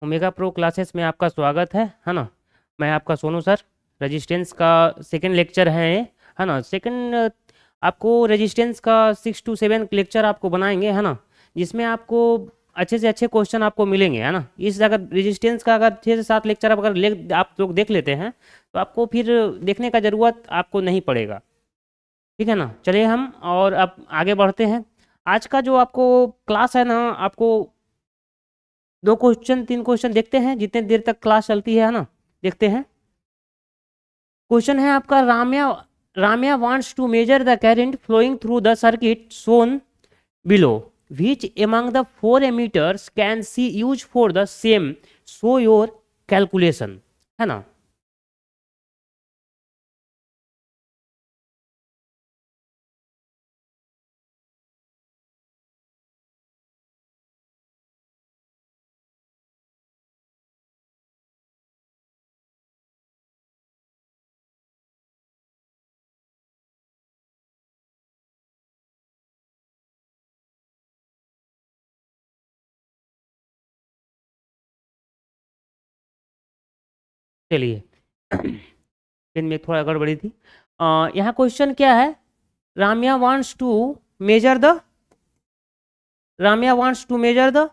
Omega pro classes में आपका स्वागत है ना। मैं आपका सोनू सर। रेजिस्टेंस का सेकंड लेक्चर है ये, है ना। सेकंड आपको रेजिस्टेंस का 6 to 7 लेक्चर आपको बनाएंगे, है ना। जिसमें आपको अच्छे से अच्छे क्वेश्चन आपको मिलेंगे, है ना। इस अगर रेजिस्टेंस का अगर 6 से 7 लेक्चर आप लोग देख लेते हैं तो आपको फिर देखने का ज़रूरत आपको नहीं पड़ेगा। ठीक है ना। चलिए हम और अब आगे बढ़ते हैं। आज का जो आपको क्लास है ना, आपको 2 क्वेश्चन 3 क्वेश्चन देखते हैं जितने देर तक क्लास चलती है ना। देखते हैं। क्वेश्चन है आपका, Ramya wants to measure the current flowing through the circuit shown below, which among the 4 emitters can see used for the same, show your calculation, है ना। चलिए इनमें थोड़ा गड़बड़ी थी। यहाँ क्वेश्चन क्या है, Ramya wants to measure the Ramya wants to measure the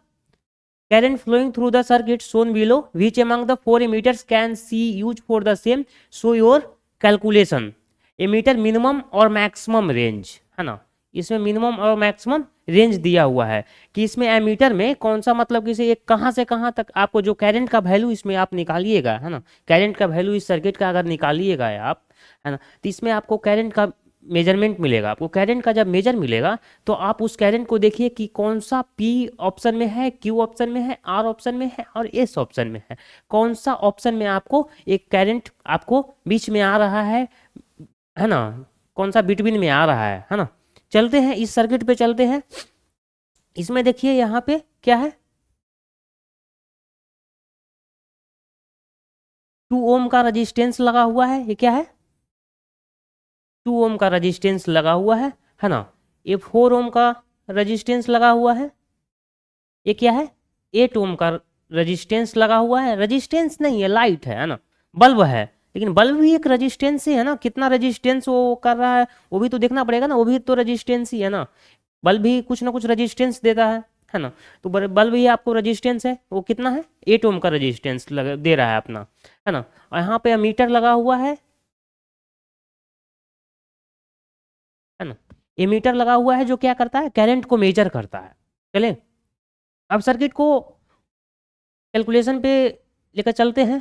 current flowing through the circuit shown below, which among the 4 emitters can see used for the same, show your calculation। emitter minimum और maximum range, है ना। इसमें minimum और maximum range दिया हुआ है कि इसमें एमीटर में कौन सा, मतलब कि ये कहाँ से कहाँ तक आपको जो करंट का वैल्यू इसमें आप निकालिएगा, है ना। करंट का वैल्यू इस सर्किट का अगर निकालिएगा आप, है ना, तो इसमें आपको करंट का मेजरमेंट मिलेगा। आपको करंट का जब मेजर मिलेगा तो आप उस करंट को देखिए कि कौन सा पी ऑप्शन में है, क्यू ऑप्शन में है, आर ऑप्शन में है और एस ऑप्शन में है। कौन सा ऑप्शन में आपको एक करंट आपको बीच में आ रहा है ना। कौन सा बिटवीन में आ रहा है ना। चलते हैं इस सर्किट पे, चलते हैं। इसमें देखिए यहाँ पे क्या है, 2 ओम का रजिस्टेंस लगा हुआ है। ये क्या है, 2 ओम का रजिस्टेंस लगा हुआ है ना। ये 4 ओम का रजिस्टेंस लगा हुआ है। ये क्या है, 8 ओम का रजिस्टेंस लगा हुआ है। रजिस्टेंस नहीं है, लाइट है ना। बल्ब है, लेकिन बल्ब भी एक रजिस्टेंस ही है ना। कितना रजिस्टेंस वो कर रहा है वो भी तो देखना पड़ेगा ना, वो भी तो रजिस्टेंस ही है ना। बल्ब भी कुछ ना कुछ रजिस्टेंस देता है ना। तो बल्ब ही आपको रजिस्टेंस है, वो कितना है, 8 ओम का रजिस्टेंस दे रहा है अपना, है ना। और यहाँ पे मीटर लगा हुआ है ना। एमीटर लगा हुआ है जो क्या करता है, करंट को मेजर करता है। चले अब सर्किट को कैलकुलेशन पे लेकर चलते हैं।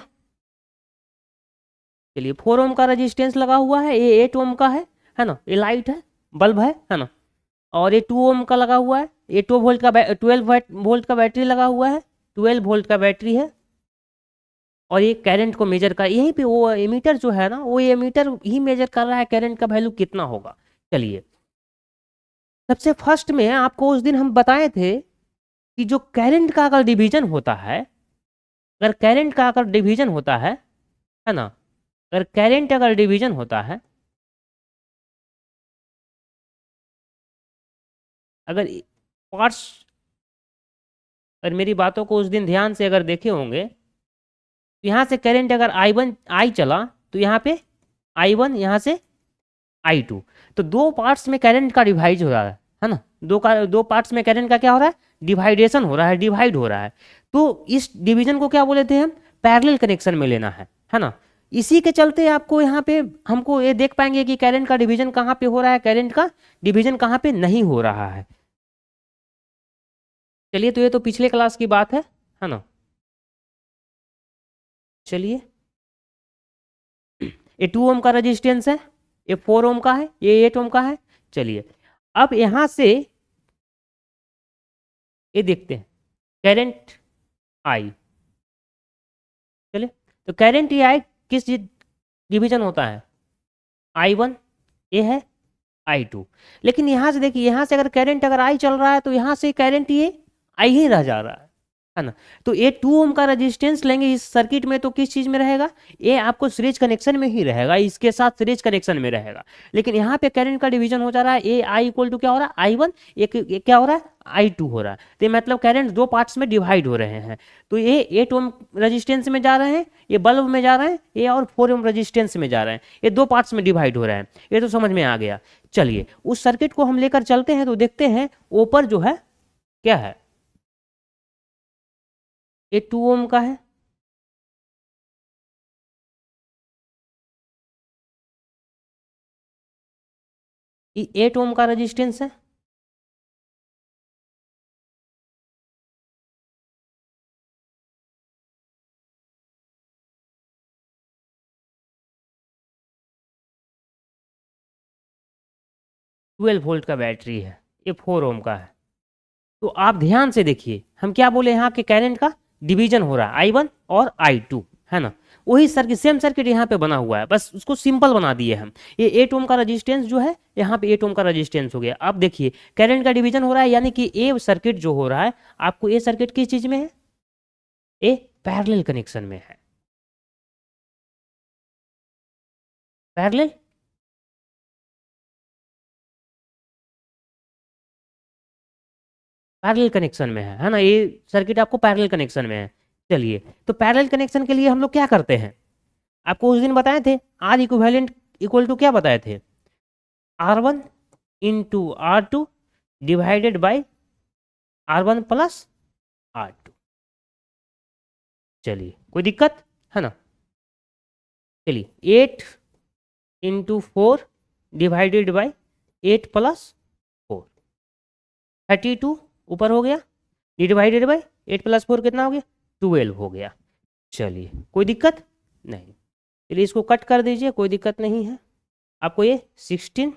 चलिए 4 ओम का रेजिस्टेंस लगा हुआ है, ये 8 ओम का है ना। ये लाइट है, बल्ब है ना। और ये 2 ओम का लगा हुआ है, ये 2 वोल्ट का 12 वोल्ट का बैटरी लगा हुआ है। 12 वोल्ट का बैटरी है। और ये करंट को मेजर कर, यहीं पे वो एमीटर जो है ना, वो एमीटर ही मेजर कर रहा है करंट का वैल्यू कितना होगा। चलिए सबसे फर्स्ट में आपको उस दिन हम बताए थे कि जो करंट का अगर डिवीजन होता है, अगर करंट का अगर डिवीजन होता है ना, अगर करंट अगर डिवीजन होता है, अगर पार्ट्स, अगर मेरी बातों को उस दिन ध्यान से अगर देखे होंगे तो यहाँ से करंट अगर आई चला तो यहाँ पे I1, यहाँ से I2। तो 2 पार्ट्स में करंट का डिवाइड हो रहा है ना। 2 पार्ट्स में करंट का क्या हो रहा है, डिवाइडेशन हो रहा है, डिवाइड हो रहा है। तो इस डिवीजन को क्या बोले थे हम, पैरेलल कनेक्शन में लेना है ना। इसी के चलते आपको यहाँ पे हमको ये देख पाएंगे कि करंट का डिवीजन कहाँ पे हो रहा है, करंट का डिवीजन कहाँ पे नहीं हो रहा है। चलिए तो ये तो पिछले क्लास की बात है ना। चलिए ये 2 ओम का रेजिस्टेंस है, ये 4 ओम का है, ये 8 ओम का है। चलिए अब यहाँ से ये देखते हैं करंट आई। चलिए तो करंट आई किस डिवीजन होता है, I1 ये है, I2। लेकिन यहाँ से देखिए, यहाँ से अगर करंट अगर आई चल रहा है तो यहाँ से करंट ये आई ही रह जा रहा है। है ना। तो ये 2 ओम का रेजिस्टेंस लेंगे इस सर्किट में तो किस चीज में रहेगा, ये आपको सीरीज कनेक्शन में ही रहेगा, इसके साथ सीरीज कनेक्शन में रहेगा। लेकिन यहाँ पे करंट का डिवीजन हो जा रहा है, ए आई इक्वल टू क्या हो रहा है I1, एक क्या हो रहा है I2 हो रहा है। तो ये मतलब करंट दो पार्ट्स में डिवाइड हो रहे हैं। तो ये 8 ओम रेजिस्टेंस में जा रहे हैं, ये बल्ब में जा रहे हैं, ये और 4 ओम रेजिस्टेंस में जा रहे हैं, ये दो पार्ट्स में डिवाइड हो रहे हैं। ये तो समझ में आ गया। चलिए उस सर्किट को हम लेकर चलते हैं तो देखते हैं ऊपर जो है क्या है, ये 2 ओम का है, ये 8 ओम का रेजिस्टेंस है, 12 वोल्ट का बैटरी है, ये 4 ओम का है। तो आप ध्यान से देखिए, हम क्या बोले यहाँ के करंट का डिवीजन हो रहा है I1 और I2, है ना। वही सर्किट, सेम सर्किट यहाँ पे बना हुआ है, बस उसको सिंपल बना दिए हम। ये 8 ओम का रेजिस्टेंस जो है, यहाँ पे 8 ओम का रेजिस्टेंस हो गया। अब देखिए करंट का डिवीजन हो रहा है, यानी कि ए सर्किट जो हो रहा है, आपको ये सर्किट किस चीज में है, ए पैरेलल कनेक्शन में है, पैरेलल पैरेलल कनेक्शन में है ना। ये सर्किट आपको पैरेलल कनेक्शन में है। चलिए तो पैरेलल कनेक्शन के लिए हम लोग क्या करते हैं, आपको उस दिन बताए थे आर इक्विवेलेंट इक्वल टू क्या बताए थे, R1 into R2 divided by R1 plus R2। चलिए कोई दिक्कत है ना। चलिए 8 इंटू 4 डिवाइडेड बाई 8 प्लस 4, 32 ऊपर हो गया, डिवाइडेड बाई 8 प्लस 4 कितना हो गया, 12 हो गया। चलिए कोई दिक्कत नहीं, चलिए इसको कट कर दीजिए, कोई दिक्कत नहीं है। आपको ये 16,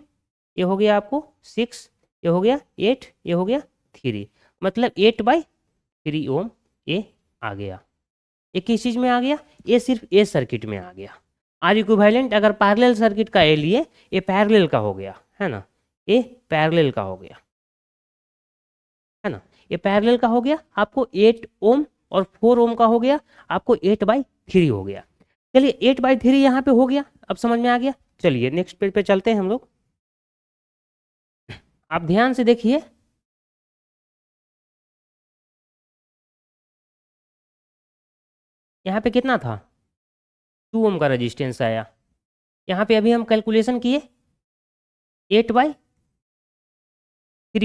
ये हो गया आपको 6, ये हो गया 8, ये हो गया 3, मतलब 8/3 ओम ये आ गया। ये किस चीज़ में आ गया, ये सिर्फ ए सर्किट में आ गया। आर इक्विवेलेंट अगर पैरेलल सर्किट का ए लिए, ये पैरेलल का हो गया, है ना, ये पैरेलल का हो गया, है ना, ये पैरेलल का हो गया। आपको 8 ओम और 4 ओम का हो गया, आपको 8/3 हो गया। चलिए 8/3 यहाँ पे हो गया, अब समझ में आ गया। चलिए नेक्स्ट पेज पे चलते हैं हम लोग। आप ध्यान से देखिए, यहाँ पे कितना था, 2 ओम का रेजिस्टेंस आया। यहाँ पे अभी हम कैलकुलेशन किए, 8/3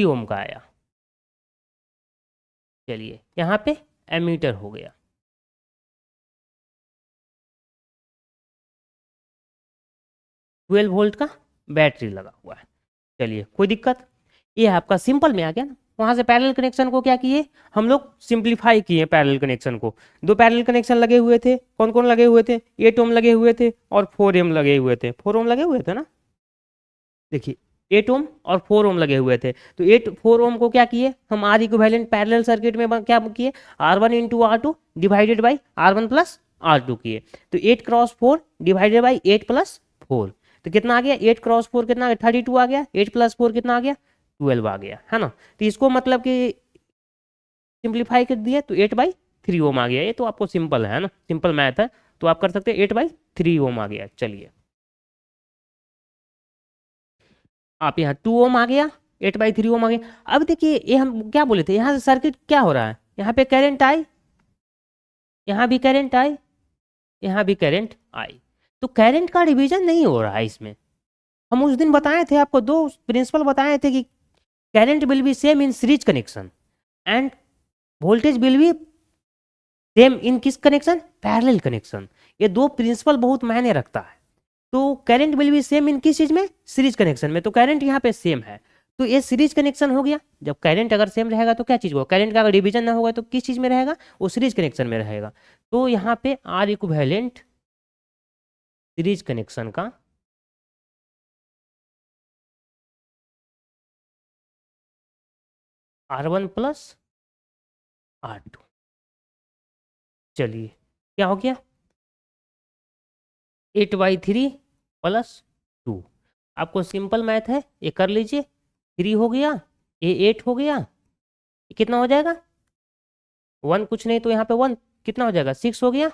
ओम का आया। चलिए यहाँ पे एमीटर हो गया, 12 वोल्ट का बैटरी लगा हुआ है। चलिए कोई दिक्कत, ये आपका सिंपल में आ गया ना। वहाँ से पैरेलल कनेक्शन को क्या किए, हम लोग सिंप्लीफाई किए पैरेलल कनेक्शन को। दो पैरेलल कनेक्शन लगे हुए थे, कौन कौन लगे हुए थे, 8 ओम लगे हुए थे और 4 ओम लगे हुए थे, 4 ओम लगे हुए थे ना, देखिए 8 ओम और 4 ओम लगे हुए थे। तो 4 ओम को क्या किए हम, आर इक्विवेलेंट पैरेलल सर्किट में क्या किए, R1 into R2 divided by R1 plus R2 किए। तो 8 क्रॉस 4 डिवाइडेड बाई 8 प्लस 4, तो कितना आ गया, 8 क्रॉस 4 कितना आ गया, 32 आ गया, 8 प्लस 4 कितना आ गया, 12 आ गया, है ना। तो इसको मतलब कि सिंप्लीफाई कर दिया तो 8/3 ओम आ गया। ये तो आपको सिंपल है ना, सिंपल मैथ है, तो आप कर सकते हैं 8/3 ओम आ गया। चलिए आप यहाँ 2 ओम आ गया, 8/3 ओम आ गया। अब देखिए ये हम क्या बोले थे, यहाँ से सर्किट क्या हो रहा है, यहाँ पे करंट आई, यहाँ भी करंट आई, यहाँ भी करंट आई। तो करंट का डिवीजन नहीं हो रहा है इसमें। हम उस दिन बताए थे आपको, दो प्रिंसिपल बताए थे कि current will be same in series connection end voltage will be same in किस कनेक्शन, पैरेलल कनेक्शन। ये दो प्रिंसिपल बहुत मायने रखता है। तो current will be same in किस चीज में, सीरीज कनेक्शन में। तो करंट यहाँ पे सेम है, तो ये सीरीज कनेक्शन हो गया। जब करंट अगर सेम रहेगा तो क्या चीज होगा, करंट का अगर डिवीजन ना होगा तो किस चीज में रहेगा, वो सीरीज कनेक्शन में रहेगा। तो यहाँ पे आर इक्विवेलेंट सीरीज कनेक्शन का R1 प्लस R2, चलिए क्या हो गया, 8/3 प्लस 2। आपको सिंपल मैथ है, ये कर लीजिए, 3 हो गया, ये 8 हो गया, ये कितना हो जाएगा, 1 कुछ नहीं तो यहाँ पे 1 कितना हो जाएगा, 6 हो गया,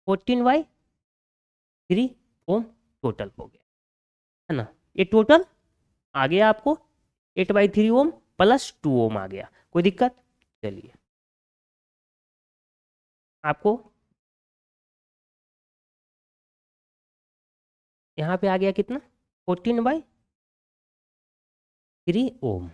14/3 ओम टोटल हो गया, है ना। ये टोटल आ गया आपको 8/3 ओम प्लस 2 ओम आ गया, कोई दिक्कत। चलिए आपको यहाँ पे आ गया कितना, 14/3 ओम,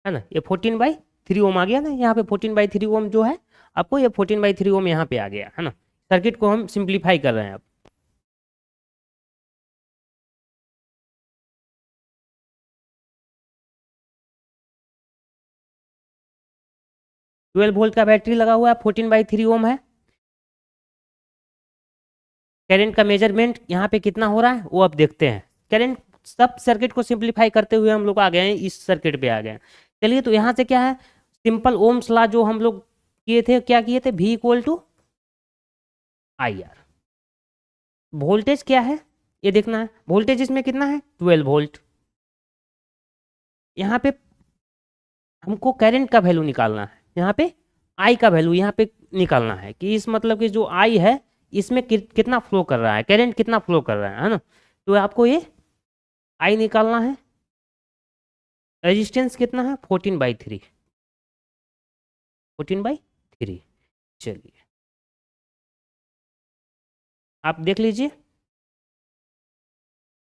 है ना। ये 14/3 ओम आ गया ना, यहाँ पे 14/3 ओम जो है आपको, ये 14/3 ओम यहाँ पे आ गया, है ना। सर्किट को हम सिंप्लीफाई कर रहे हैं अब। 12 वोल्ट का बैटरी लगा हुआ है, 14/3 ओम है। करंट का मेजरमेंट यहाँ पे कितना हो रहा है वो अब देखते हैं। करंट, सब सर्किट को सिंप्लीफाई करते हुए हम लोग आ गए हैं, इस सर्किट पे आ गए हैं। चलिए तो यहाँ से क्या है, सिंपल ओम्स लॉ जो हम लोग किए थे, क्या किए थे, V = IR। वोल्टेज क्या है ये देखना है, वोल्टेज इसमें कितना है, 12 वोल्ट। यहाँ पे हमको करंट का वैल्यू निकालना है, यहाँ पे I का वैल्यू यहाँ पे निकालना है, कि इस मतलब कि जो I है इसमें कितना फ्लो कर रहा है, करंट कितना फ्लो कर रहा है ना। तो आपको ये I निकालना है। रेजिस्टेंस कितना है, 14/3, 14/3। चलिए आप देख लीजिए,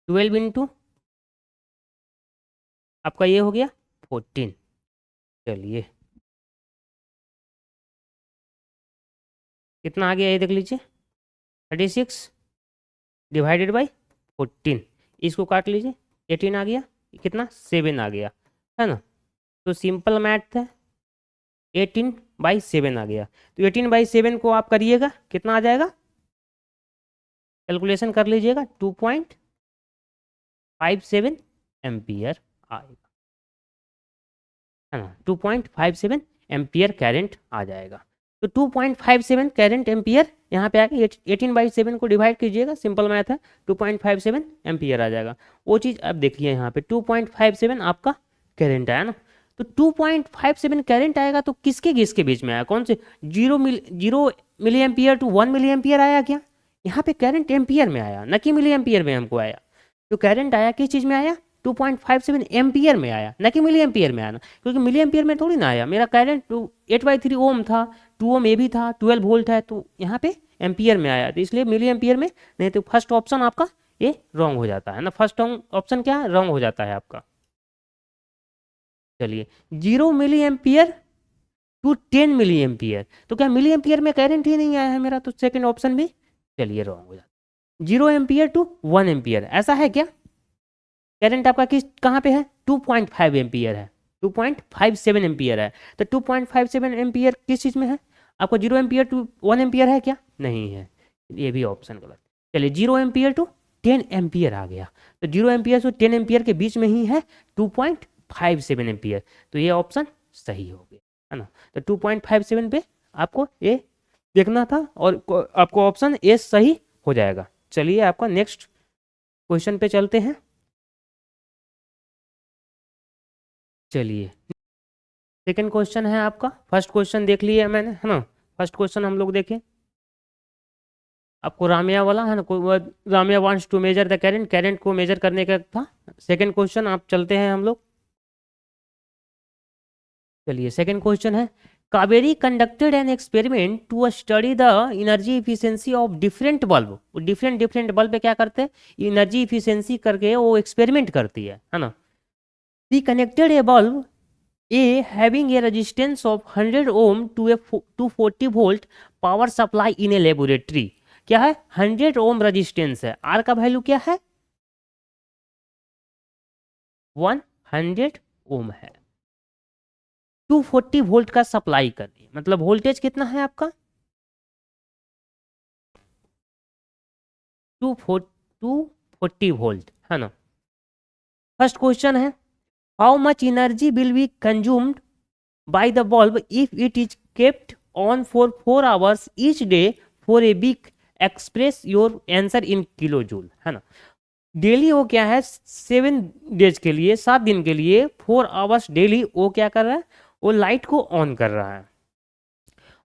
12 इंटू आपका ये हो गया 14। चलिए कितना आ गया ये देख लीजिए, 36 डिवाइडेड बाई 14, इसको काट लीजिए, 18 आ गया, कितना 7 आ गया, है ना। तो सिंपल मैथ है, 18/7 आ गया। तो 18/7 को आप करिएगा, कितना आ जाएगा, कैलकुलेशन कर लीजिएगा, 2.57 एम्पियर आएगा, है ना। 2.57 एम्पियर करंट आ जाएगा। तो 2.57 करंट एम्पियर यहाँ पे आके 18/7 को डिवाइड कीजिएगा, सिंपल मैथ है, 2.57 एम्पियर आ जाएगा। वो चीज़ अब देखिए, यहाँ पे 2.57 आपका करंट आया ना। तो 2.57 करंट आएगा तो किसके किसके बीच में आया, कौन से, 0 milliampere to 1 milliampere आया क्या, यहाँ पे करंट एम्पियर में आया, न कि मिली एम्पियर में हमको आया। तो करंट आया किस चीज़ में आया, 2.57 एम्पियर में आया, न कि मिली एम्पियर में आया ना, क्योंकि मिली एम्पियर में थोड़ी ना आया, मेरा करंट 8/3 ओम था, 2 ओम ये भी था, 12 वोल्ट है, तो यहाँ पे एम्पियर में आया, तो इसलिए मिली एम्पियर में नहीं। तो फर्स्ट ऑप्शन आपका ये रॉन्ग हो जाता है ना, फर्स्ट ऑप्शन क्या है, रॉन्ग हो जाता है आपका। चलिए 0 milliampere to 10 milliampere, तो क्या मिली एम्पियर में करंट ही नहीं आया है मेरा, तो सेकंड ऑप्शन भी चलिए रॉन्ग हो जाता है। 0 एम्पियर टू 1 एम्पियर ऐसा है क्या, करंट आपका किस कहाँ पे है, 2.5 एम्पियर है, 2.57 एम्पियर है। तो 2.57 एम्पियर किस चीज़ में है आपको, 0 एम्पियर टू 1 एम्पियर है क्या, नहीं है, ये भी ऑप्शन गलत। चलिए 0 एम्पियर टू 10 एम्पियर आ गया, तो 0 एम्पियर से 10 एम्पियर के बीच में ही है 2.57 एम्पियर, तो ये ऑप्शन सही हो गया, है ना। तो 2.57 पे आपको ये देखना था, और आपको ऑप्शन ए सही हो जाएगा। चलिए आपका नेक्स्ट क्वेश्चन पे चलते हैं। चलिए सेकंड क्वेश्चन है आपका, फर्स्ट क्वेश्चन देख लिया मैंने, है ना। फर्स्ट क्वेश्चन हम लोग देखें, आपको रामिया वाला है ना, Ramya wants to measure the current, current को मेजर करने का था। सेकंड क्वेश्चन आप चलते हैं हम लोग। चलिए सेकंड क्वेश्चन है, Kaveri conducted an experiment to study the energy efficiency of different bulb. Different different bulb पे क्या करते हैं, एनर्जी इफिशिएंसी करके वो एक्सपेरिमेंट करती है ना। The connected a bulb A having a resistance of 100 ohm to a 240 volt power supply in a laboratory। क्या है, 100 ओम रेजिस्टेंस है, R का वैल्यू क्या है, 100 ओम है, 240 वोल्ट का सप्लाई कर रही है, मतलब वोल्टेज कितना है आपका, 240 वोल्ट, है ना। फर्स्ट क्वेश्चन है, how much energy will be consumed by the bulb if it is kept on for 4 hours each day for a week। express your answer in kilojoule, है ना। डेली वो क्या है, 7 डेज के लिए, 7 दिन के लिए 4 आवर्स डेली वो क्या कर रहा है, वो लाइट को ऑन कर रहा है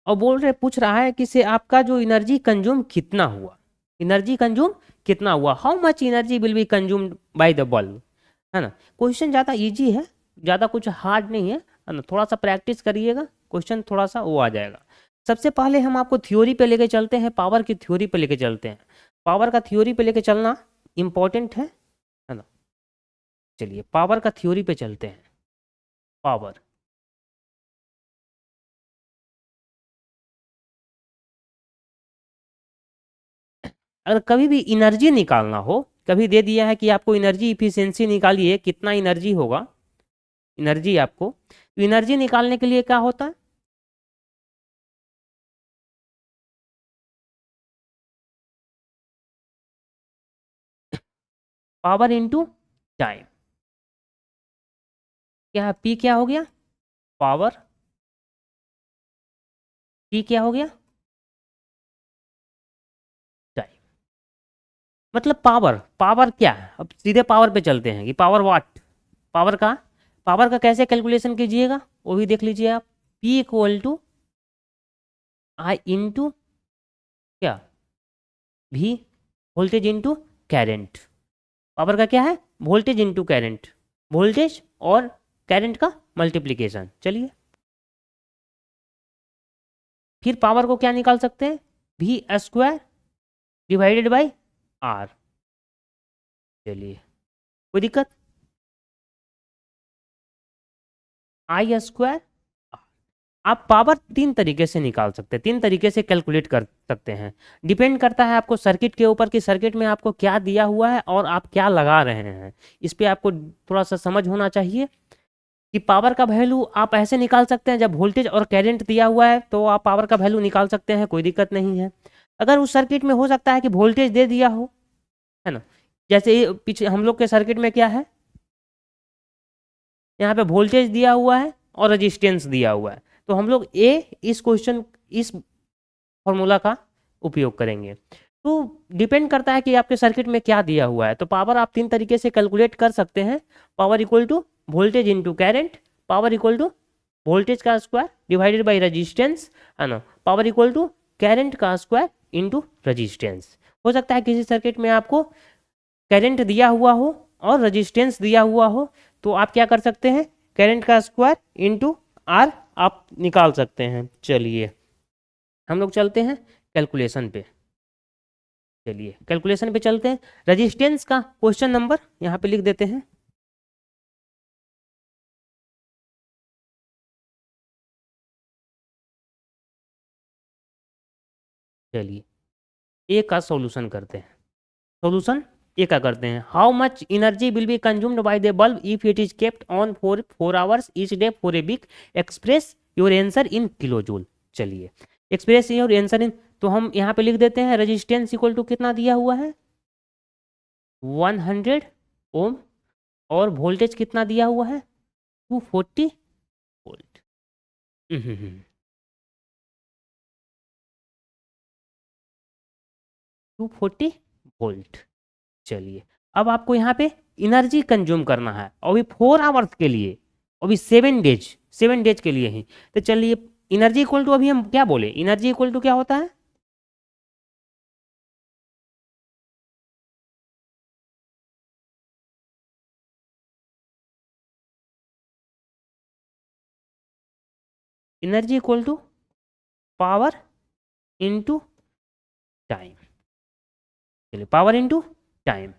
और पूछ रहा है कि से आपका जो एनर्जी कंज्यूम कितना हुआ, एनर्जी कंज्यूम कितना हुआ, how much energy will be consumed by the bulb, है ना। क्वेश्चन ज़्यादा इजी है, ज़्यादा कुछ हार्ड नहीं है ना। थोड़ा सा प्रैक्टिस करिएगा, क्वेश्चन थोड़ा सा वो आ जाएगा। सबसे पहले हम आपको थ्योरी पे लेके चलते हैं, पावर की थ्योरी पे लेके चलते हैं। पावर का थ्योरी पे लेके चलना इम्पोर्टेंट है ना। चलिए पावर का थ्योरी पे चलते हैं। पावर, अगर कभी भी एनर्जी निकालना हो, कभी दे दिया है कि आपको एनर्जी इफिशियंसी निकालिए, कितना एनर्जी होगा, एनर्जी आपको, तो एनर्जी निकालने के लिए क्या होता है, पावर इनटू टाइम। क्या पी क्या हो गया, पावर, पी क्या हो गया, टाइम। मतलब पावर, पावर क्या है, अब सीधे पावर पे चलते हैं कि पावर वाट, पावर का, पावर का कैसे कैलकुलेशन कीजिएगा वो भी देख लीजिए आप। P equal to I into क्या, भी, वोल्टेज इंटू कैरेंट। पावर का क्या है, वोल्टेज इंटू कैरेंट, वोल्टेज और कैरेंट का मल्टीप्लीकेशन। चलिए फिर पावर को क्या निकाल सकते हैं, भी स्क्वायर डिवाइडेड बाई आर। चलिए कोई दिक्कत, आई स्क्वायर। आप पावर तीन तरीके से निकाल सकते हैं, तीन तरीके से कैलकुलेट कर सकते हैं। डिपेंड करता है आपको सर्किट के ऊपर कि सर्किट में आपको क्या दिया हुआ है और आप क्या लगा रहे हैं। इस पे आपको थोड़ा सा समझ होना चाहिए कि पावर का वैल्यू आप ऐसे निकाल सकते हैं, जब वोल्टेज और करंट दिया हुआ है तो आप पावर का वैल्यू निकाल सकते हैं, कोई दिक्कत नहीं है। अगर उस सर्किट में हो सकता है कि वोल्टेज दे दिया हो, है ना, जैसे पीछे हम लोग के सर्किट में क्या है, यहाँ पे वोल्टेज दिया हुआ है और रेजिस्टेंस दिया हुआ है, तो हम लोग ए इस क्वेश्चन, इस फॉर्मूला का उपयोग करेंगे। तो डिपेंड करता है कि आपके सर्किट में क्या दिया हुआ है, तो पावर आप तीन तरीके से कैलकुलेट कर सकते हैं। Power equal to voltage into current, power equal to voltage का स्क्वायर डिवाइडेड बाई रेजिस्टेंस, है ना, पावर इक्वल टू कैरेंट का स्क्वायर इंटू रेजिस्टेंस। हो सकता है किसी सर्किट में आपको करंट दिया हुआ हो और रेजिस्टेंस दिया हुआ हो, तो आप क्या कर सकते हैं, करंट का स्क्वायर इंटू आर आप निकाल सकते हैं। चलिए हम लोग चलते हैं कैलकुलेशन पे, चलिए कैलकुलेशन पे चलते हैं। रेजिस्टेंस का क्वेश्चन नंबर यहाँ पे लिख देते हैं। चलिए ए का सॉल्यूशन करते हैं, सॉल्यूशन ए का करते हैं। How much energy will be consumed by the bulb if it is kept on for 4 hours each day for a week, express your answer in kilojoule. चलिए एक्सप्रेस योर आंसर इन, तो हम यहाँ पे लिख देते हैं resistance equal to कितना दिया हुआ है, 100 ओम, और वोल्टेज कितना दिया हुआ है, 240 वोल्ट। 240 वोल्ट। चलिए अब आपको यहाँ पे एनर्जी कंज्यूम करना है, और भी 4 आवर्स के लिए, और भी 7 डेज, 7 डेज के लिए ही। तो चलिए एनर्जी इक्वल टू, अभी हम क्या बोले, एनर्जी इक्वल टू क्या होता है, energy equal to power into time. चलिए पावर इनटू टाइम,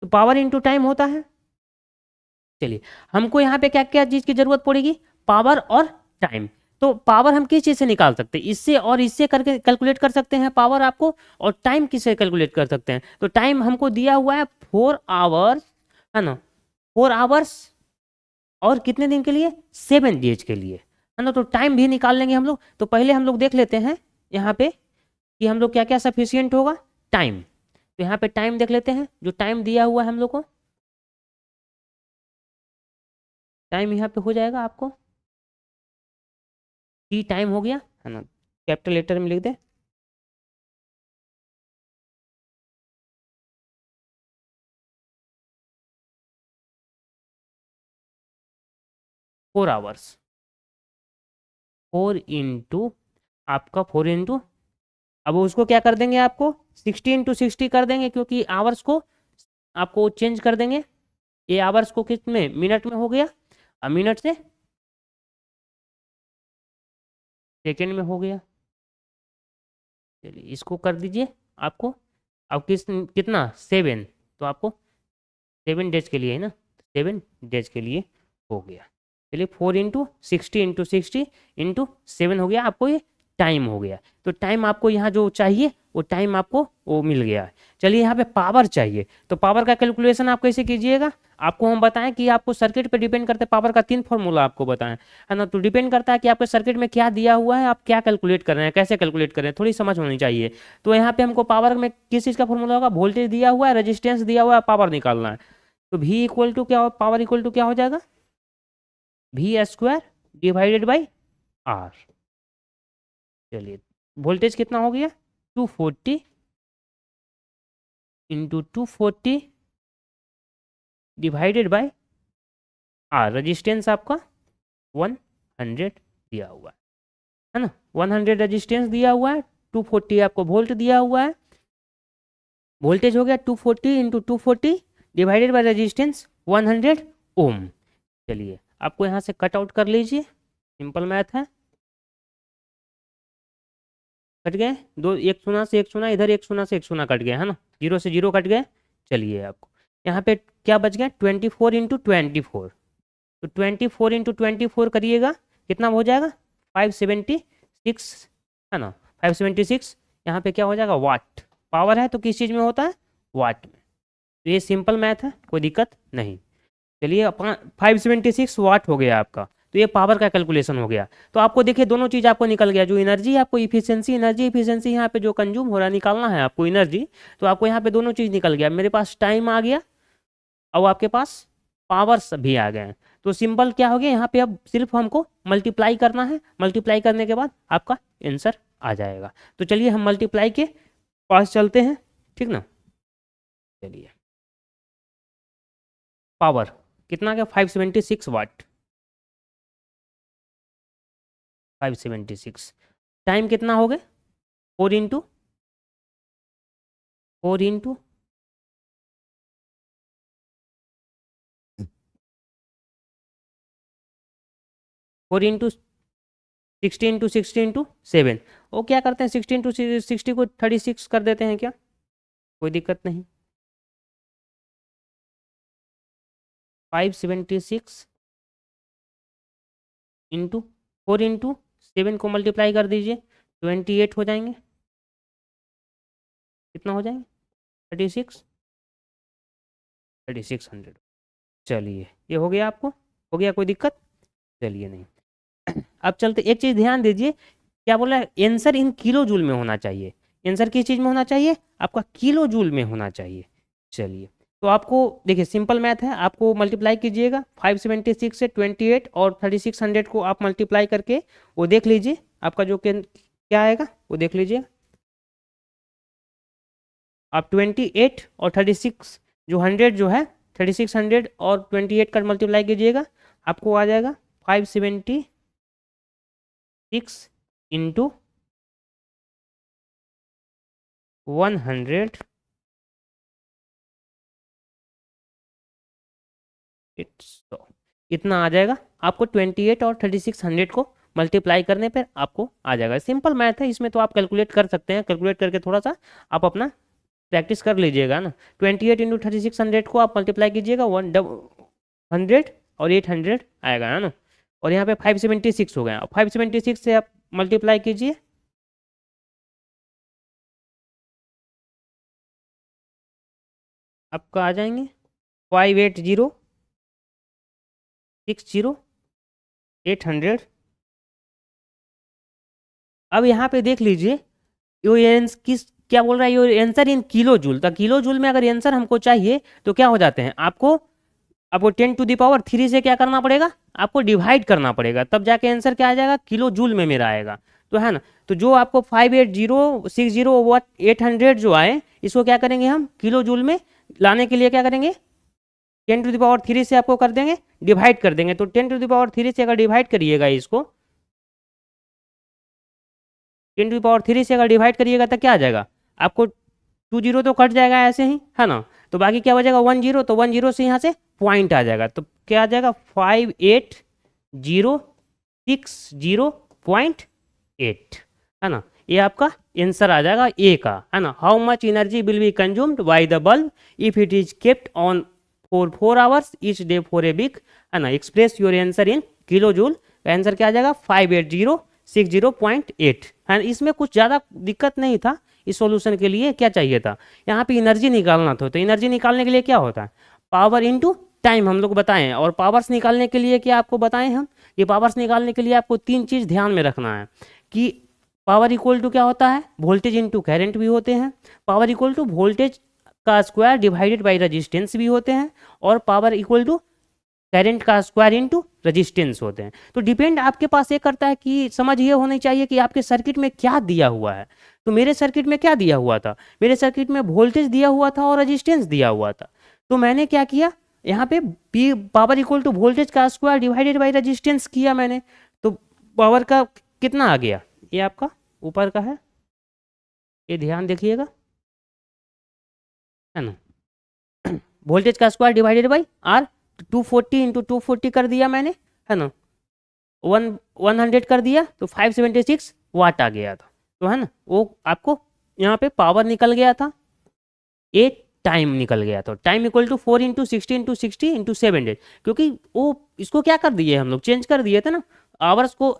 तो पावर इनटू टाइम होता है। चलिए हमको यहाँ पे क्या क्या चीज़ की जरूरत पड़ेगी, पावर और टाइम। तो पावर हम किस चीज़ से निकाल सकते हैं, इससे और इससे करके कैलकुलेट कर सकते हैं पावर आपको, और टाइम किससे कैलकुलेट कर सकते हैं। तो टाइम हमको दिया हुआ है 4 आवर्स, है ना, 4 आवर्स, और कितने दिन के लिए, 7 डेज के लिए, है ना। तो टाइम भी निकाल लेंगे हम लोग। तो पहले हम लोग देख लेते हैं यहाँ पे कि हम लोग क्या क्या सफिशियंट होगा, टाइम। तो यहाँ पे टाइम देख लेते हैं, जो टाइम दिया हुआ है हम लोग को, टाइम यहाँ पे हो जाएगा आपको, टी टाइम हो गया, है ना, कैपिटल लेटर में लिख दे, 4 आवर्स। 4 इंटू अब उसको क्या कर देंगे, आपको 60 × 60 कर देंगे, क्योंकि आवर्स को आपको चेंज कर देंगे। ये आवर्स को किस में, मिनट में हो गया, अब मिनट से सेकेंड में हो गया। चलिए इसको कर दीजिए आपको। अब कितना 7, तो आपको 7 डेज के लिए है ना, 7 डेज के लिए हो गया। चलिए 4 × 60 × 60 × 7 हो गया, आपको ये टाइम हो गया। तो टाइम आपको यहाँ जो चाहिए वो टाइम आपको वो मिल गया है। चलिए यहाँ पे पावर चाहिए, तो पावर का कैलकुलेशन आप कैसे कीजिएगा, आपको हम बताएं कि आपको सर्किट पे डिपेंड करते पावर का 3 फॉर्मूला आपको बताएं, है ना। तो डिपेंड करता है कि आपके सर्किट में क्या दिया हुआ है, आप क्या कैलकुलेट कर रहे हैं, कैसे कैलकुलेट कर रहे हैं, थोड़ी समझ होनी चाहिए। तो यहाँ पे हमको पावर में किस चीज़ का फॉर्मूला होगा, वोल्टेज दिया हुआ है, रेजिस्टेंस दिया हुआ है, पावर निकालना है। तो V इक्वल टू क्या हो, पावर इक्वल टू क्या हो जाएगा, V² डिवाइडेड बाई R। चलिए वोल्टेज कितना हो गया, 240 into 240 divided by R। Resistance आपका 100 दिया हुआ है ना, 100 रजिस्टेंस दिया हुआ है, 240 आपको वोल्ट दिया हुआ है। वोल्टेज हो गया 240 इंटू 240 डिवाइडेड बाई रजिस्टेंस 100 ओम। चलिए आपको यहाँ से कट आउट कर लीजिए, सिंपल मैथ है। कट गए दो, एक शून्य से एक शून्य, इधर एक शून्य से एक शून्य कट गया है ना, 0 से 0 कट गए। चलिए आपको यहाँ पे क्या बच गया, 24 इंटू 24। तो 24 इंटू 24 करिएगा, कितना हो जाएगा 576, है ना, 576। यहाँ पे क्या हो जाएगा, वाट। पावर है तो किस चीज़ में होता है, वाट में। तो ये सिंपल मैथ है, कोई दिक्कत नहीं। चलिए 576 वाट हो गया आपका, तो ये पावर का कैलकुलेशन हो गया। तो आपको देखिए दोनों चीज़ आपको निकल गया, जो एनर्जी आपको इफिशियंसी, एनर्जी इफिशियंसी यहाँ पे जो कंज्यूम हो रहा है निकालना है आपको एनर्जी, तो आपको यहाँ पे दोनों चीज़ निकल गया। मेरे पास टाइम आ गया और आपके पास पावर्स भी आ गए हैं। तो सिंपल क्या हो गया, यहाँ पे अब सिर्फ हमको मल्टीप्लाई करना है, मल्टीप्लाई करने के बाद आपका आंसर आ जाएगा। तो चलिए हम मल्टीप्लाई के पास चलते हैं, ठीक ना। चलिए पावर कितना गया, 576 वाट, 576। टाइम कितना हो गया, 4 इंटू 4 इंटू 4 इंटू 60 × 60 × 7। वो क्या करते हैं, 60 × 60 को 36 कर देते हैं क्या, कोई दिक्कत नहीं। 576 इंटू 4 × 7 को मल्टीप्लाई कर दीजिए, 28 हो जाएंगे, कितना हो जाएंगे 36, 3600। चलिए ये हो गया, आपको हो गया, कोई दिक्कत चलिए नहीं। अब चलते, एक चीज़ ध्यान दीजिए, क्या बोला है, आंसर इन किलो जूल में होना चाहिए। आंसर किस चीज़ में होना चाहिए, आपका किलो जूल में होना चाहिए। चलिए तो आपको देखिए सिंपल मैथ है, आपको मल्टीप्लाई कीजिएगा 576 से 28 और 3600 को आप मल्टीप्लाई करके वो देख लीजिए, आपका जो क्या आएगा वो देख लीजिए। आप 28 और 36 जो 100 जो है 3600 और 28 का मल्टीप्लाई कीजिएगा, आपको आ जाएगा 576 इंटू 100 इतना आ जाएगा आपको। 28 और 3600 को मल्टीप्लाई करने पर आपको आ जाएगा। सिंपल मैथ है, इसमें तो आप कैलकुलेट कर सकते हैं, कैलकुलेट करके थोड़ा सा आप अपना प्रैक्टिस कर लीजिएगा ना। 28 इंटू 3600 को आप मल्टीप्लाई कीजिएगा 100 और 800 आएगा, है ना। और यहाँ पे 576 हो गया, 576 से आप मल्टीप्लाई कीजिए, आपका आ जाएंगे 580 60 800। अब यहाँ पे देख लीजिए ये किस क्या बोल रहा है, ये आंसर इन किलो जूल। तो किलो जूल में अगर आंसर हमको चाहिए तो क्या हो जाते हैं, आपको आपको 10⁻³ से क्या करना पड़ेगा, आपको डिवाइड करना पड़ेगा, तब जाके आंसर क्या आ जाएगा, किलो जूल में मेरा आएगा। तो है ना, तो जो आपको 580 60 800 जो आए, इसको क्या करेंगे हम किलो जूल में लाने के लिए क्या करेंगे, 10⁻³ से आपको कर देंगे डिवाइड कर देंगे। तो 10⁻³ से अगर डिवाइड करिएगा इसको, 10⁻³ से अगर डिवाइड करिएगा तो क्या आ जाएगा आपको, 2 जीरो तो कट जाएगा ऐसे ही, है ना, तो बाकी क्या बचेगा 1 जीरो, तो 1 जीरो से यहाँ से पॉइंट आ जाएगा, तो क्या आ जाएगा 5806.8, है ना, ये आपका आंसर आ जाएगा ए का, है ना। How much energy will be consumed by the bulb if it is kept on for 4 hours each day for a week, है ना। Express your answer in kilojoule, answer क्या आ जाएगा 5806.8, है। इसमें कुछ ज़्यादा दिक्कत नहीं था, इस सॉल्यूशन के लिए क्या चाहिए था, यहाँ पे एनर्जी निकालना था, तो एनर्जी निकालने के लिए क्या होता है, पावर इनटू टाइम हम लोग बताएं, और पावर्स निकालने के लिए क्या आपको बताएं हम, ये पावर्स निकालने के लिए आपको 3 चीज़ ध्यान में रखना है कि पावर इक्वल टू क्या होता है, वोल्टेज इनटू करंट भी होते हैं, पावर इक्वल टू वोल्टेज का स्क्वायर डिवाइडेड बाय रेजिस्टेंस भी होते हैं, और पावर इक्वल टू करंट का स्क्वायर इनटू रेजिस्टेंस होते हैं। तो डिपेंड आपके पास ये करता है कि समझ ये होनी चाहिए कि आपके सर्किट में क्या दिया हुआ है। तो मेरे सर्किट में क्या दिया हुआ था, मेरे सर्किट में वोल्टेज दिया हुआ था और रेजिस्टेंस दिया हुआ था, तो मैंने क्या किया यहाँ पे P power equal to voltage का स्क्वायर डिवाइडेड बाय रेजिस्टेंस किया मैंने, तो पावर का कितना आ गया, ये आपका ऊपर का है, ये ध्यान देखिएगा, है ना, वोल्टेज का square divided by R, 240 into 240 कर दिया मैंने, है ना, 100 कर दिया तो 576 वाट आ गया था, तो है ना, वो आपको यहाँ पे पावर निकल गया था, एक टाइम निकल गया था, time equal to 4 into 60 into 60 into 7 days, क्योंकि वो इसको क्या कर दिए हम लोग, चेंज कर दिए थे ना, आवर्स को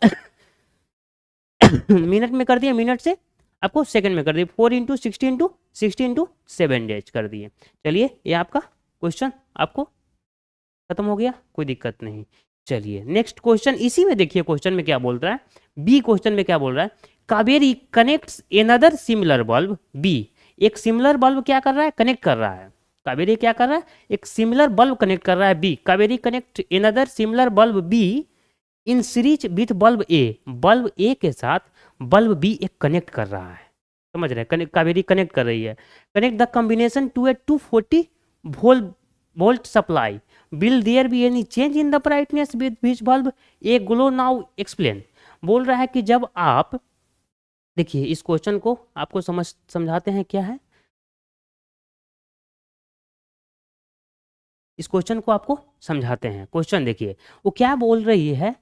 मिनट में कर दिया, मिनट से आपको सेकंड में कर दिए, 4 इंटू 60 इंटू 60 इंटू 7 डेज कर दिए। चलिए ये आपका क्वेश्चन आपको खत्म हो गया, कोई दिक्कत नहीं। चलिए नेक्स्ट क्वेश्चन, इसी में देखिए क्वेश्चन में क्या बोल रहा है, बी क्वेश्चन में क्या बोल रहा है, Kaveri connects another similar bulb B, एक सिमिलर बल्ब क्या कर रहा है, कनेक्ट कर रहा है, कावेरी क्या कर रहा है, एक सिमिलर बल्ब कनेक्ट कर रहा है B, Kaveri connect another similar bulb B in series with bulb A, bulb A के साथ बल्ब बी एक कनेक्ट कर रहा है, समझ रहे हैं, कनेक्ट कावेरी कनेक्ट कर रही है, connect the combination to a 240 volt supply, will there be any change in the brightness with which bulb A glow now explain. बोल रहा है कि जब आप देखिए इस क्वेश्चन को आपको समझाते हैं क्या है, इस क्वेश्चन को आपको समझाते हैं, क्वेश्चन देखिए वो क्या बोल रही है,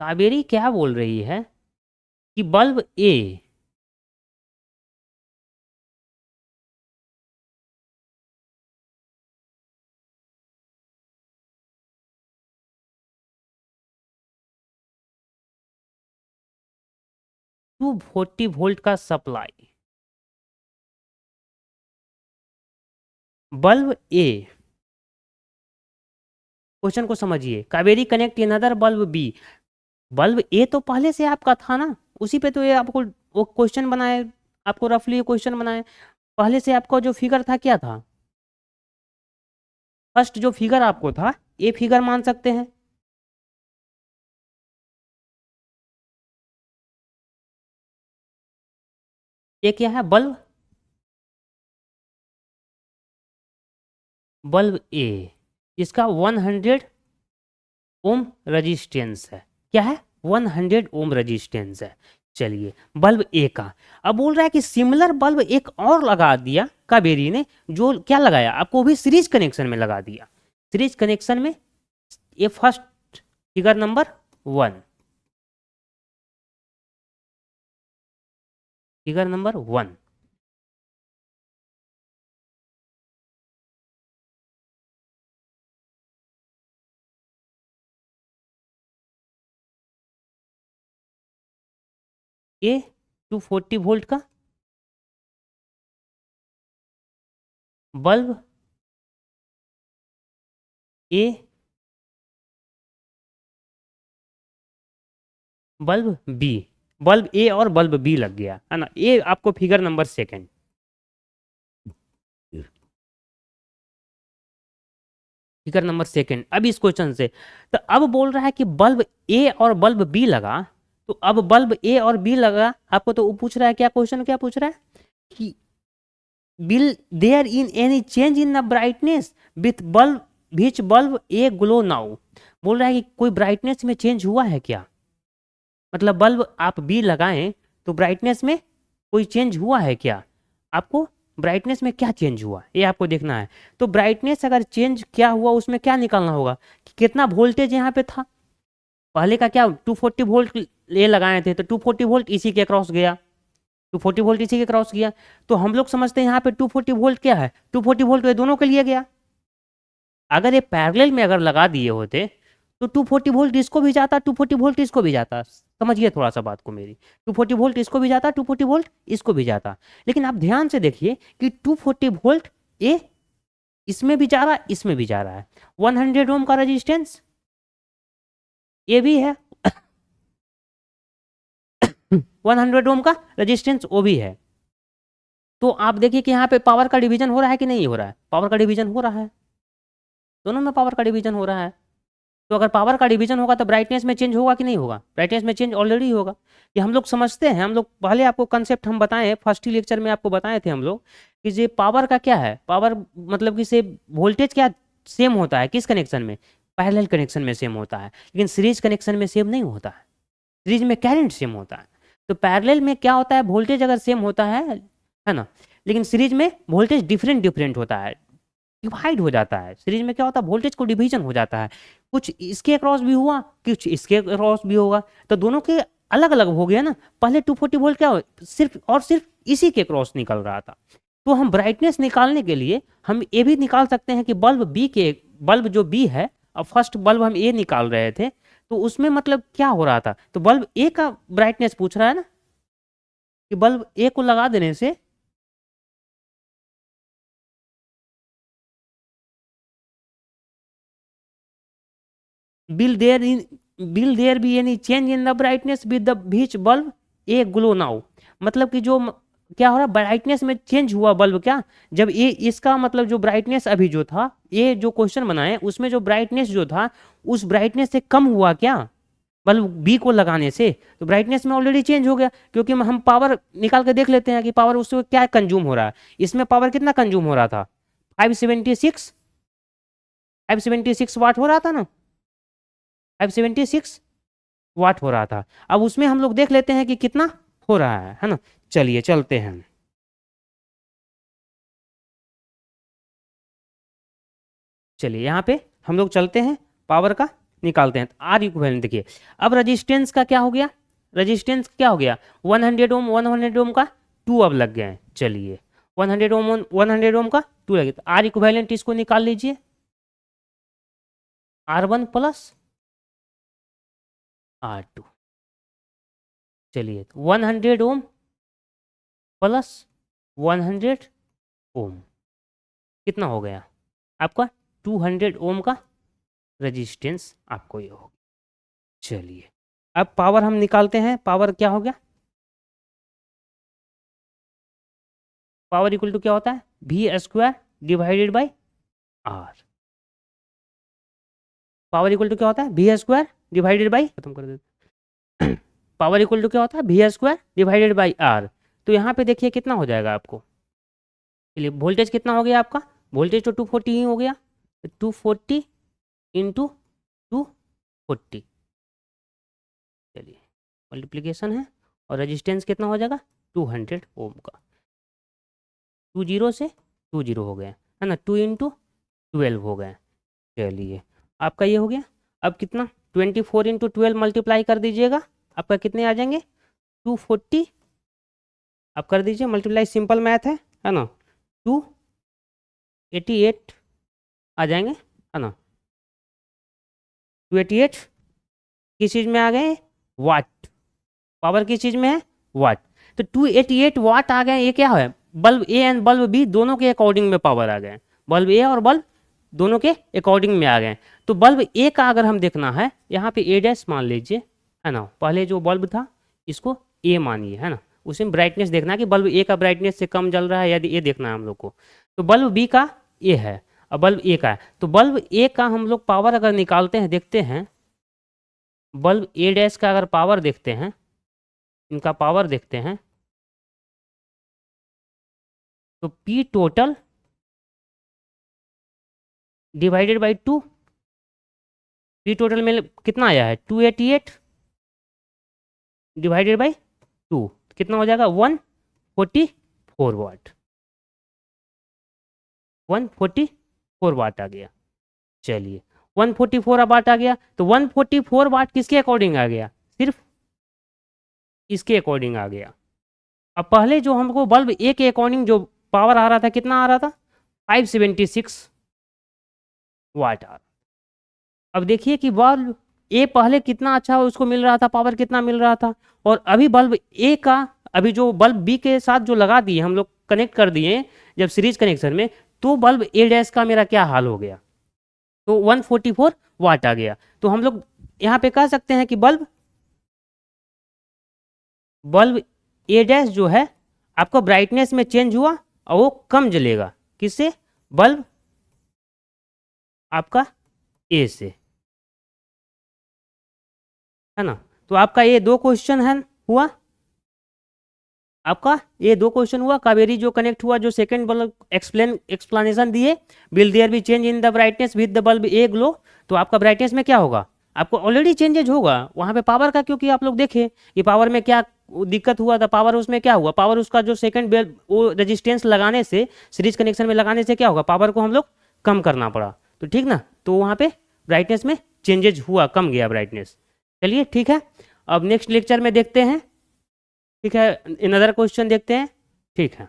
कावेरी क्या बोल रही है कि बल्ब ए 240 वोल्ट का सप्लाई, बल्ब ए, क्वेश्चन को समझिए, Kaveri connect another bulb B, bulb A तो पहले से आपका था ना, उसी पे तो ये आपको वो क्वेश्चन बनाए, आपको रफली क्वेश्चन बनाए, पहले से आपका जो फिगर था क्या था, फर्स्ट जो फिगर आपको था ये फिगर मान सकते हैं, ये क्या है बल्ब, बल्ब ए, इसका 100 ओम रजिस्टेंस है, क्या है 100 ओम रजिस्टेंस है। चलिए बल्ब ए का, अब बोल रहा है कि सिमिलर बल्ब एक और लगा दिया कावेरी ने, जो क्या लगाया आपको भी सीरीज कनेक्शन में लगा दिया, सीरीज कनेक्शन में, ये first figure number 1, figure number 1, ये 240 वोल्ट का bulb A, bulb B, bulb ए और बल्ब बी लग गया, है ना, ये आपको figure number second, figure number second. अब इस क्वेश्चन से तो अब बोल रहा है कि बल्ब ए और बल्ब बी लगा, तो अब बल्ब ए और बी लगा आपको, तो वो पूछ रहा है क्या, क्वेश्चन क्या पूछ रहा है कि will there in any change in the brightness with bulb which bulb A glow now, बोल रहा है कि कोई ब्राइटनेस में चेंज हुआ है क्या, मतलब बल्ब आप बी लगाएं तो ब्राइटनेस में कोई चेंज हुआ है क्या, आपको ब्राइटनेस में क्या चेंज हुआ ये आपको देखना है। तो ब्राइटनेस अगर चेंज क्या हुआ उसमें क्या निकालना होगा कि कितना वोल्टेज यहाँ पे था, पहले का क्या 240 वोल्ट ये लगाए थे तो 240 वोल्ट इसी के क्रॉस गया, 240 वोल्ट इसी के क्रॉस गया। तो हम लोग समझते हैं यहाँ पे 240 वोल्ट क्या है, 240 वोल्ट ये दोनों के लिए गया। अगर ये पैरेलल में अगर लगा दिए होते तो 240 वोल्ट इसको भी जाता, 240 वोल्ट इसको भी जाता, समझिए थोड़ा सा बात को मेरी, 240 वोल्ट इसको भी जाता, 240 वोल्ट इसको भी जाता। लेकिन आप ध्यान से देखिए कि 240 वोल्ट ये इसमें भी जा रहा है इसमें भी जा रहा है, 100 ओम का रेजिस्टेंस ये भी है 100 ओम का रेजिस्टेंस वो भी है। तो आप देखिए कि यहाँ पे पावर का डिवीजन हो रहा है कि नहीं हो रहा है, पावर का डिवीजन हो रहा है, दोनों में पावर का डिवीजन हो रहा है। तो अगर पावर का डिवीजन होगा तो ब्राइटनेस में चेंज होगा कि नहीं होगा, ब्राइटनेस में चेंज ऑलरेडी होगा। ये हम लोग समझते हैं, हम लोग पहले आपको कंसेप्ट हम बताएं, फर्स्ट ही लेक्चर में आपको बताए थे हम लोग कि ये पावर का क्या है, पावर मतलब कि से वोल्टेज क्या सेम होता है किस कनेक्शन में, पैरेलल कनेक्शन में सेम होता है, लेकिन सीरीज कनेक्शन में सेम नहीं होता है, सीरीज में करंट सेम होता है। तो पैरेलल में क्या होता है, वोल्टेज अगर सेम होता है ना, लेकिन सीरीज में वोल्टेज डिफरेंट डिफरेंट होता है, डिवाइड हो जाता है। सीरीज में क्या होता है, वोल्टेज को डिवीजन हो जाता है, कुछ इसके क्रॉस भी हुआ कुछ इसके क्रॉस भी होगा, तो दोनों के अलग अलग हो गया ना। पहले 240 वोल्ट क्या सिर्फ और सिर्फ इसी के क्रॉस निकल रहा था। तो हम ब्राइटनेस निकालने के लिए हम ये भी निकाल सकते हैं कि बल्ब बी के, बल्ब जो बी है, अब फर्स्ट बल्ब हम ए निकाल रहे थे तो उसमें मतलब क्या हो रहा था, तो बल्ब ए का ब्राइटनेस पूछ रहा है ना, कि बल्ब ए को लगा देने से will there be any change in the brightness with the which bulb a glow now, मतलब कि जो क्या हो रहा है ब्राइटनेस में चेंज हुआ बल्ब क्या, जब ये इसका मतलब जो ब्राइटनेस अभी जो था ये जो क्वेश्चन बनाए उसमें जो ब्राइटनेस जो था उस ब्राइटनेस से कम हुआ क्या बल्ब बी को लगाने से, तो ब्राइटनेस में ऑलरेडी चेंज हो गया, क्योंकि हम पावर निकाल के देख लेते हैं कि पावर उससे क्या कंज्यूम हो रहा है। इसमें पावर कितना कंज्यूम हो रहा था, 576 वाट हो रहा था ना, 576 वाट हो रहा था। अब उसमें हम लोग देख लेते हैं कि कितना हो रहा है ना। चलिए चलते हैं, चलिए यहाँ पे हम लोग चलते हैं पावर का निकालते हैं। आर इक्विवेलेंट देखिए, अब रेजिस्टेंस का क्या हो गया, रेजिस्टेंस क्या हो गया 100 ओम, 100 ओम का 2 अब लग गए हैं। चलिए 100 ओम 100 ओम का 2 लगे, तो आर इक्विवेलेंट इसको निकाल लीजिए, R1 प्लस R2। चलिए 100 ओम प्लस 100 ओम कितना हो गया आपका 200 ओम का रेजिस्टेंस आपको ये होगा। चलिए अब पावर हम निकालते हैं, पावर क्या हो गया, पावर इक्वल टू क्या होता है V square divided by R, power equal to क्या होता है वी स्क्वायर डिवाइडेड बाई, खत्म कर देते पावर इक्वल टू क्या होता है V square divided by R. तो यहाँ पे देखिए कितना हो जाएगा आपको, चलिए वोल्टेज कितना हो गया आपका, वोल्टेज तो 240 ही हो गया, 240 इंटू 240, चलिए मल्टीप्लीकेशन है, और रेजिस्टेंस कितना हो जाएगा 200 ओम का, 20 से 20 हो गए है ना, 2 इंटू 12 हो गए। चलिए आपका ये हो गया, अब कितना 24 इंटू 12 मल्टीप्लाई कर दीजिएगा, आपका कितने आ जाएंगे 240, आप कर दीजिए मल्टीप्लाई, सिंपल मैथ है ना, 288 आ जाएंगे है ना, 288 किस चीज़ में आ गए वाट, पावर किस चीज़ में है वाट, तो 288 वाट आ गए। ये क्या है bulb A and bulb B दोनों के अकॉर्डिंग में पावर आ गए, बल्ब ए और बल्ब दोनों के अकॉर्डिंग में आ गए। तो बल्ब ए का अगर हम देखना है यहाँ पे ए डैश मान लीजिए है ना, पहले जो बल्ब था इसको ए मानिए है ना, उसमें ब्राइटनेस देखना है कि बल्ब ए का ब्राइटनेस से कम जल रहा है यदि ये देखना है हम लोग को। तो बल्ब बी का ए है और बल्ब ए का है, तो बल्ब ए का हम लोग पावर अगर निकालते हैं देखते हैं, बल्ब ए डैश का अगर पावर देखते हैं, इनका पावर देखते हैं, तो P total divided by 2, P total में कितना आया है 288 डिवाइडेड बाई 2 कितना हो जाएगा 144 वाट, 144 वाट आ गया। चलिए 144 वाट आ गया, तो 144 वाट किसके अकॉर्डिंग आ गया, सिर्फ इसके अकॉर्डिंग आ गया। अब पहले जो हमको बल्ब ए के अकॉर्डिंग जो पावर आ रहा था कितना आ रहा था 576 वाट आ रहा। अब देखिए कि बल्ब ए पहले कितना अच्छा उसको मिल रहा था, पावर कितना मिल रहा था, और अभी बल्ब ए का अभी जो बल्ब बी के साथ जो लगा दिए हम लोग कनेक्ट कर दिए जब सीरीज कनेक्शन में, तो बल्ब ए डैश का मेरा क्या हाल हो गया, तो 144 वाट आ गया। तो हम लोग यहाँ पे कह सकते हैं कि बल्ब ए डैश जो है आपका ब्राइटनेस में चेंज हुआ और वो कम जलेगा, किससे, बल्ब आपका ए से, है ना। तो आपका ये 2 क्वेश्चन है हुआ, आपका ये 2 क्वेश्चन हुआ। कावेरी जो कनेक्ट हुआ, जो सेकंड बल्ब एक्सप्लेनेशन दिए, will there be change in the brightness with the bulb A glow, तो आपका ब्राइटनेस में क्या होगा, आपको ऑलरेडी चेंजेज होगा वहाँ पे पावर का, क्योंकि आप लोग देखें कि पावर में क्या दिक्कत हुआ था, पावर उसमें क्या हुआ, पावर उसका जो सेकंड बेल वो रेजिस्टेंस लगाने से, सीरीज कनेक्शन में लगाने से क्या होगा, पावर को हम लोग कम करना पड़ा, तो ठीक ना, तो वहाँ पे ब्राइटनेस में चेंजेज हुआ, कम गया ब्राइटनेस। चलिए ठीक है, अब नेक्स्ट लेक्चर में देखते हैं, ठीक है, अनदर क्वेश्चन देखते हैं, ठीक है।